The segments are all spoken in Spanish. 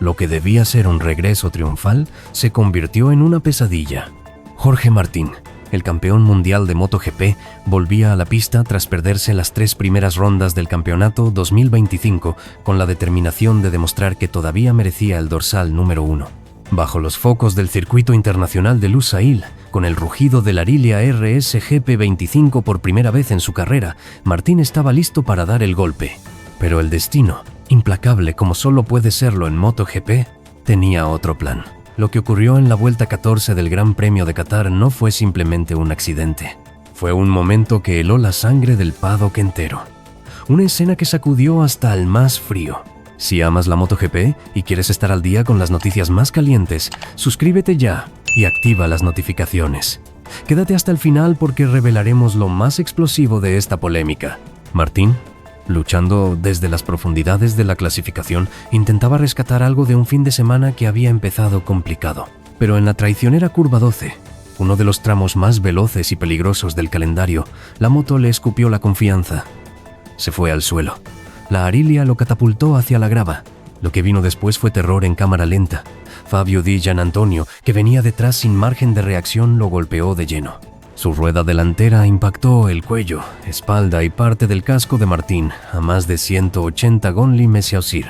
Lo que debía ser un regreso triunfal se convirtió en una pesadilla. Jorge Martín, el campeón mundial de MotoGP, volvía a la pista tras perderse las 3 primeras rondas del campeonato 2025 con la determinación de demostrar que todavía merecía el dorsal número 1. Bajo los focos del circuito internacional de Lusail, con el rugido del Aprilia RS GP25 por primera vez en su carrera, Martín estaba listo para dar el golpe. Pero el destino, implacable como solo puede serlo en MotoGP, tenía otro plan. Lo que ocurrió en la vuelta 14 del Gran Premio de Qatar no fue simplemente un accidente. Fue un momento que heló la sangre del paddock entero. Una escena que sacudió hasta el más frío. Si amas la MotoGP y quieres estar al día con las noticias más calientes, suscríbete ya y activa las notificaciones. Quédate hasta el final porque revelaremos lo más explosivo de esta polémica. Martín, luchando desde las profundidades de la clasificación, intentaba rescatar algo de un fin de semana que había empezado complicado. Pero en la traicionera curva 12, uno de los tramos más veloces y peligrosos del calendario, la moto le escupió la confianza. Se fue al suelo. La Aprilia lo catapultó hacia la grava. Lo que vino después fue terror en cámara lenta. Fabio Di Giannantonio, que venía detrás sin margen de reacción, lo golpeó de lleno. Su rueda delantera impactó el cuello, espalda y parte del casco de Martín a más de 180 Gonli Mesiausir.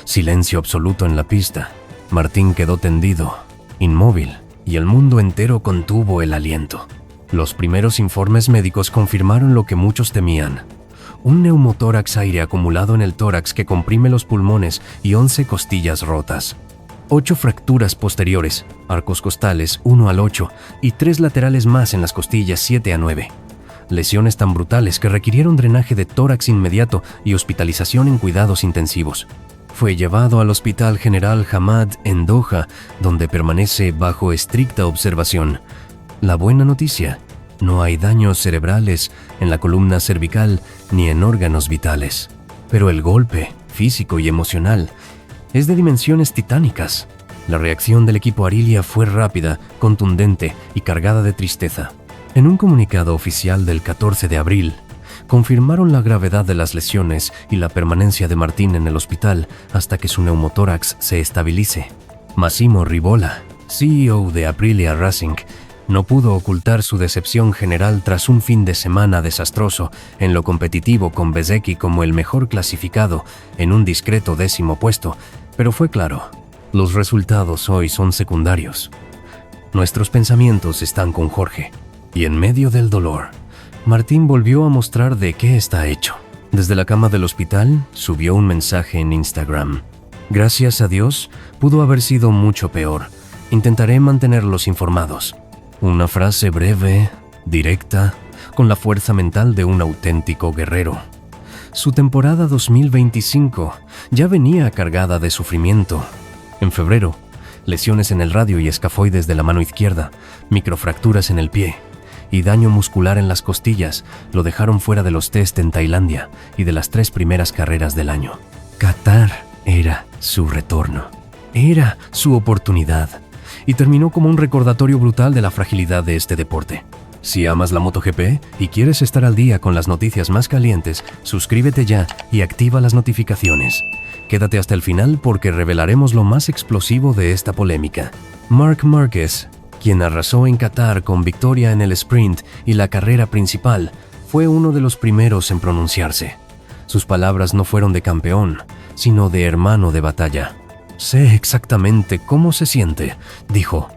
Silencio absoluto en la pista. Martín quedó tendido, inmóvil, y el mundo entero contuvo el aliento. Los primeros informes médicos confirmaron lo que muchos temían. Un neumotórax aire acumulado en el tórax que comprime los pulmones y 11 costillas rotas. 8 fracturas posteriores, arcos costales 1 al 8 y 3 laterales más en las costillas 7 a 9. Lesiones tan brutales que requirieron drenaje de tórax inmediato y hospitalización en cuidados intensivos. Fue llevado al Hospital General Hamad en Doha, donde permanece bajo estricta observación. La buena noticia: no hay daños cerebrales en la columna cervical ni en órganos vitales. Pero el golpe, físico y emocional, es de dimensiones titánicas. La reacción del equipo Aprilia fue rápida, contundente y cargada de tristeza. En un comunicado oficial del 14 de abril, confirmaron la gravedad de las lesiones y la permanencia de Martín en el hospital hasta que su neumotórax se estabilice. Massimo Rivola, CEO de Aprilia Racing, no pudo ocultar su decepción general tras un fin de semana desastroso en lo competitivo, con Bezzecchi como el mejor clasificado en un discreto 10º puesto, pero fue claro: los resultados hoy son secundarios. Nuestros pensamientos están con Jorge, y en medio del dolor, Martín volvió a mostrar de qué está hecho. Desde la cama del hospital subió un mensaje en Instagram: gracias a Dios, pudo haber sido mucho peor. Intentaré mantenerlos informados. Una frase breve, directa, con la fuerza mental de un auténtico guerrero. Su temporada 2025 ya venía cargada de sufrimiento. En febrero, lesiones en el radio y escafoides de la mano izquierda, microfracturas en el pie y daño muscular en las costillas lo dejaron fuera de los test en Tailandia y de las 3 primeras carreras del año. Qatar era su retorno. Era su oportunidad. Y terminó como un recordatorio brutal de la fragilidad de este deporte. Si amas la MotoGP y quieres estar al día con las noticias más calientes, suscríbete ya y activa las notificaciones. Quédate hasta el final porque revelaremos lo más explosivo de esta polémica. Marc Márquez, quien arrasó en Qatar con victoria en el sprint y la carrera principal, fue uno de los primeros en pronunciarse. Sus palabras no fueron de campeón, sino de hermano de batalla. Sé exactamente cómo se siente, dijo,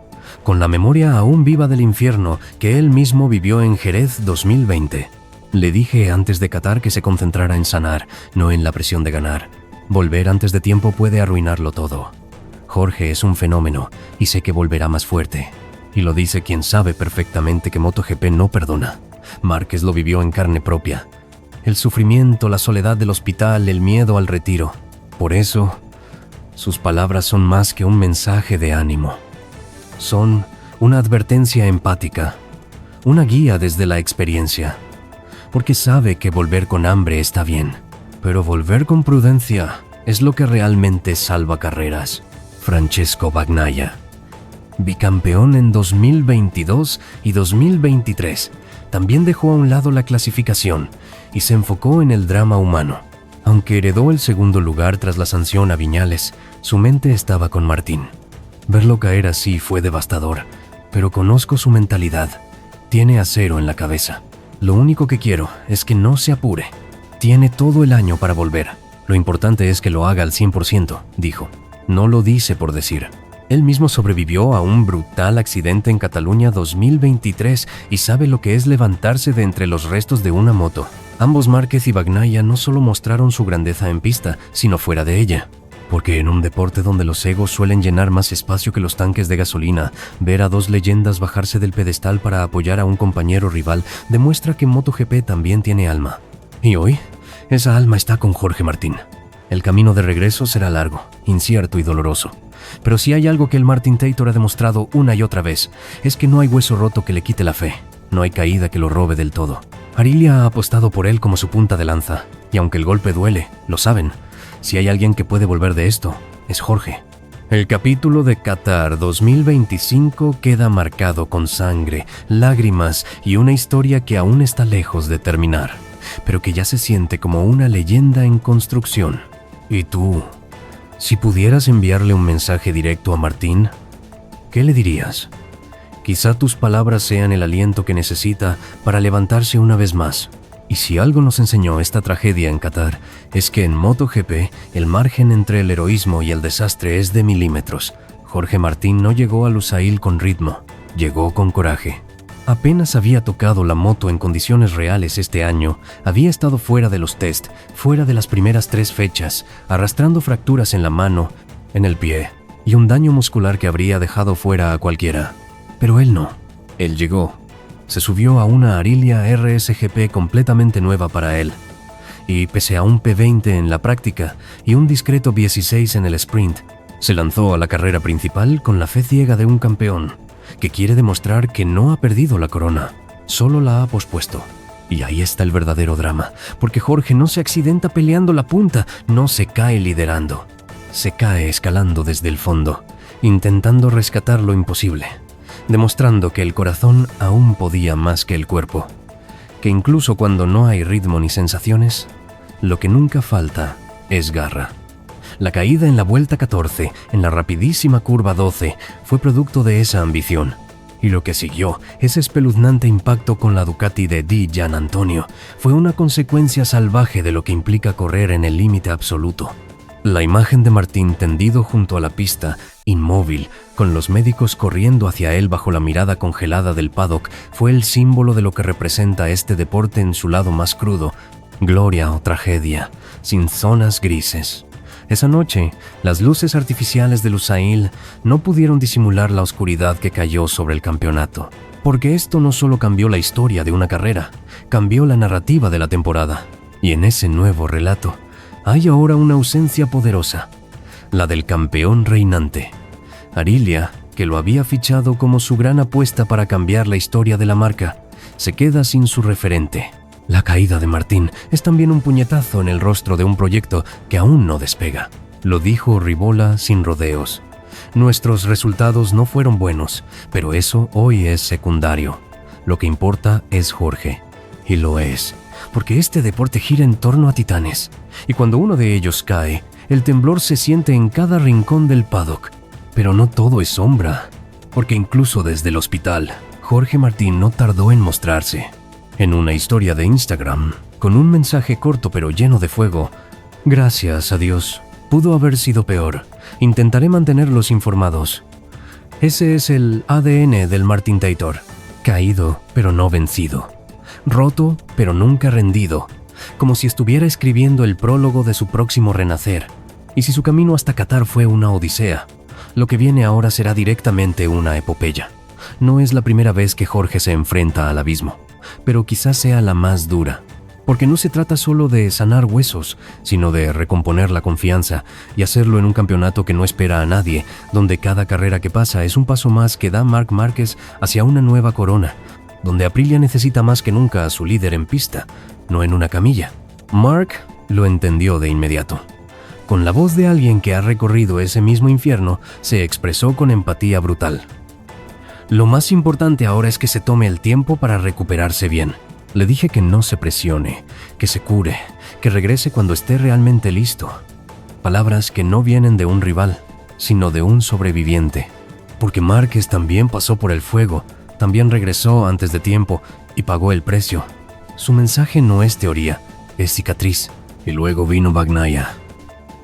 con la memoria aún viva del infierno que él mismo vivió en Jerez 2020. Le dije antes de Qatar que se concentrara en sanar, no en la presión de ganar. Volver antes de tiempo puede arruinarlo todo. Jorge es un fenómeno y sé que volverá más fuerte. Y lo dice quien sabe perfectamente que MotoGP no perdona. Márquez lo vivió en carne propia. El sufrimiento, la soledad del hospital, el miedo al retiro. Por eso, sus palabras son más que un mensaje de ánimo. Son una advertencia empática, una guía desde la experiencia. Porque sabe que volver con hambre está bien, pero volver con prudencia es lo que realmente salva carreras. Francesco Bagnaia, bicampeón en 2022 y 2023, también dejó a un lado la clasificación y se enfocó en el drama humano. Aunque heredó el segundo lugar tras la sanción a Viñales, Su mente estaba con Martín. Verlo caer así fue devastador, pero conozco su mentalidad. Tiene acero en la cabeza. Lo único que quiero es que no se apure. Tiene todo el año para volver. Lo importante es que lo haga al 100%, dijo. No lo dice por decir. Él mismo sobrevivió a un brutal accidente en Cataluña 2023 y sabe lo que es levantarse de entre los restos de una moto. Ambos, Márquez y Bagnaia, no solo mostraron su grandeza en pista, sino fuera de ella. Porque en un deporte donde los egos suelen llenar más espacio que los tanques de gasolina, ver a dos leyendas bajarse del pedestal para apoyar a un compañero rival demuestra que MotoGP también tiene alma. Y hoy, esa alma está con Jorge Martín. El camino de regreso será largo, incierto y doloroso. Pero si hay algo que el Martin Tator ha demostrado una y otra vez, es que no hay hueso roto que le quite la fe. No hay caída que lo robe del todo. Arilia ha apostado por él como su punta de lanza. Y aunque el golpe duele, lo saben. Si hay alguien que puede volver de esto, es Jorge. El capítulo de Qatar 2025 queda marcado con sangre, lágrimas y una historia que aún está lejos de terminar, pero que ya se siente como una leyenda en construcción. ¿Y tú? Si pudieras enviarle un mensaje directo a Martín, ¿qué le dirías? Quizá tus palabras sean el aliento que necesita para levantarse una vez más. Y si algo nos enseñó esta tragedia en Qatar, es que en MotoGP el margen entre el heroísmo y el desastre es de milímetros. Jorge Martín no llegó a Lusail con ritmo, llegó con coraje. Apenas había tocado la moto en condiciones reales este año, había estado fuera de los test, fuera de las primeras 3 fechas, arrastrando fracturas en la mano, en el pie, y un daño muscular que habría dejado fuera a cualquiera. Pero él no, él llegó. Se subió a una Arilia RSGP completamente nueva para él. Y pese a un P20 en la práctica y un discreto 16 en el sprint, se lanzó a la carrera principal con la fe ciega de un campeón, que quiere demostrar que no ha perdido la corona, solo la ha pospuesto. Y ahí está el verdadero drama, porque Jorge no se accidenta peleando la punta, no se cae liderando. Se cae escalando desde el fondo, intentando rescatar lo imposible, demostrando que el corazón aún podía más que el cuerpo, que incluso cuando no hay ritmo ni sensaciones, lo que nunca falta es garra. La caída en la vuelta 14, en la rapidísima curva 12, fue producto de esa ambición. Y lo que siguió, ese espeluznante impacto con la Ducati de Di Gianantonio, fue una consecuencia salvaje de lo que implica correr en el límite absoluto. La imagen de Martín tendido junto a la pista, inmóvil, con los médicos corriendo hacia él bajo la mirada congelada del paddock, fue el símbolo de lo que representa este deporte en su lado más crudo, gloria o tragedia, sin zonas grises. Esa noche, las luces artificiales de Lusail no pudieron disimular la oscuridad que cayó sobre el campeonato, porque esto no solo cambió la historia de una carrera, cambió la narrativa de la temporada. Y en ese nuevo relato, hay ahora una ausencia poderosa, la del campeón reinante. Arilia, que lo había fichado como su gran apuesta para cambiar la historia de la marca, se queda sin su referente. La caída de Martín es también un puñetazo en el rostro de un proyecto que aún no despega. Lo dijo Ribola sin rodeos. Nuestros resultados no fueron buenos, pero eso hoy es secundario. Lo que importa es Jorge. Y lo es, porque este deporte gira en torno a titanes. Y cuando uno de ellos cae, el temblor se siente en cada rincón del paddock. Pero no todo es sombra, porque incluso desde el hospital, Jorge Martín no tardó en mostrarse. En una historia de Instagram, con un mensaje corto pero lleno de fuego: gracias a Dios, pudo haber sido peor. Intentaré mantenerlos informados. Ese es el ADN del Martin Tator. Caído, pero no vencido. Roto, pero nunca rendido. Como si estuviera escribiendo el prólogo de su próximo renacer. Y si su camino hasta Qatar fue una odisea, lo que viene ahora será directamente una epopeya. No es la primera vez que Jorge se enfrenta al abismo, pero quizás sea la más dura, porque no se trata solo de sanar huesos, sino de recomponer la confianza y hacerlo en un campeonato que no espera a nadie, donde cada carrera que pasa es un paso más que da Marc Márquez hacia una nueva corona, donde Aprilia necesita más que nunca a su líder en pista, no en una camilla. Marc lo entendió de inmediato. Con la voz de alguien que ha recorrido ese mismo infierno, se expresó con empatía brutal. Lo más importante ahora es que se tome el tiempo para recuperarse bien. Le dije que no se presione, que se cure, que regrese cuando esté realmente listo. palabras que no vienen de un rival, sino de un sobreviviente. Porque Márquez también pasó por el fuego, también regresó antes de tiempo y pagó el precio. Su mensaje no es teoría, es cicatriz. Y luego vino Bagnaia,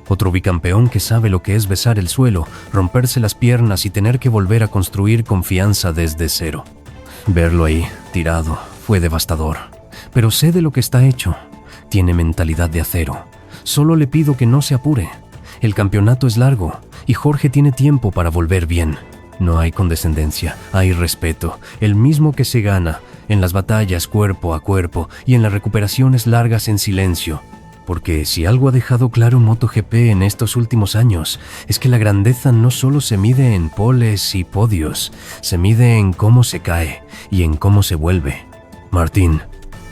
otro bicampeón que sabe lo que es besar el suelo, romperse las piernas y tener que volver a construir confianza desde cero. Verlo ahí, tirado, fue devastador. Pero sé de lo que está hecho. Tiene mentalidad de acero. Solo le pido que no se apure. El campeonato es largo y Jorge tiene tiempo para volver bien. No hay condescendencia, hay respeto, el mismo que se gana en las batallas cuerpo a cuerpo y en las recuperaciones largas en silencio. Porque si algo ha dejado claro MotoGP en estos últimos años, es que la grandeza no solo se mide en poles y podios, se mide en cómo se cae y en cómo se vuelve. Martín,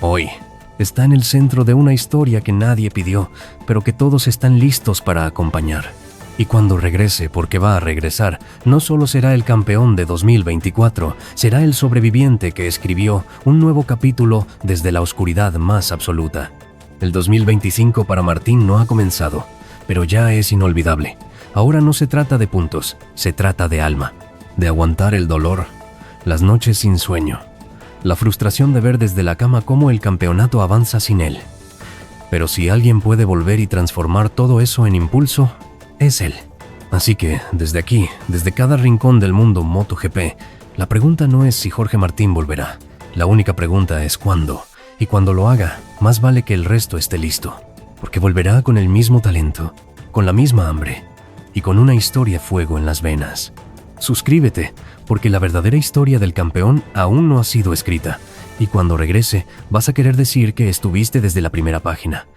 hoy, está en el centro de una historia que nadie pidió, pero que todos están listos para acompañar. Y cuando regrese, porque va a regresar, no solo será el campeón de 2024, será el sobreviviente que escribió un nuevo capítulo desde la oscuridad más absoluta. El 2025 para Martín no ha comenzado, pero ya es inolvidable. Ahora no se trata de puntos, se trata de alma, de aguantar el dolor, las noches sin sueño, la frustración de ver desde la cama cómo el campeonato avanza sin él. Pero si alguien puede volver y transformar todo eso en impulso, es él. Así que, desde aquí, desde cada rincón del mundo MotoGP, la pregunta no es si Jorge Martín volverá. La única pregunta es cuándo. Y cuando lo haga, más vale que el resto esté listo, porque volverá con el mismo talento, con la misma hambre y con una historia a fuego en las venas. Suscríbete, porque la verdadera historia del campeón aún no ha sido escrita, y cuando regrese vas a querer decir que estuviste desde la primera página,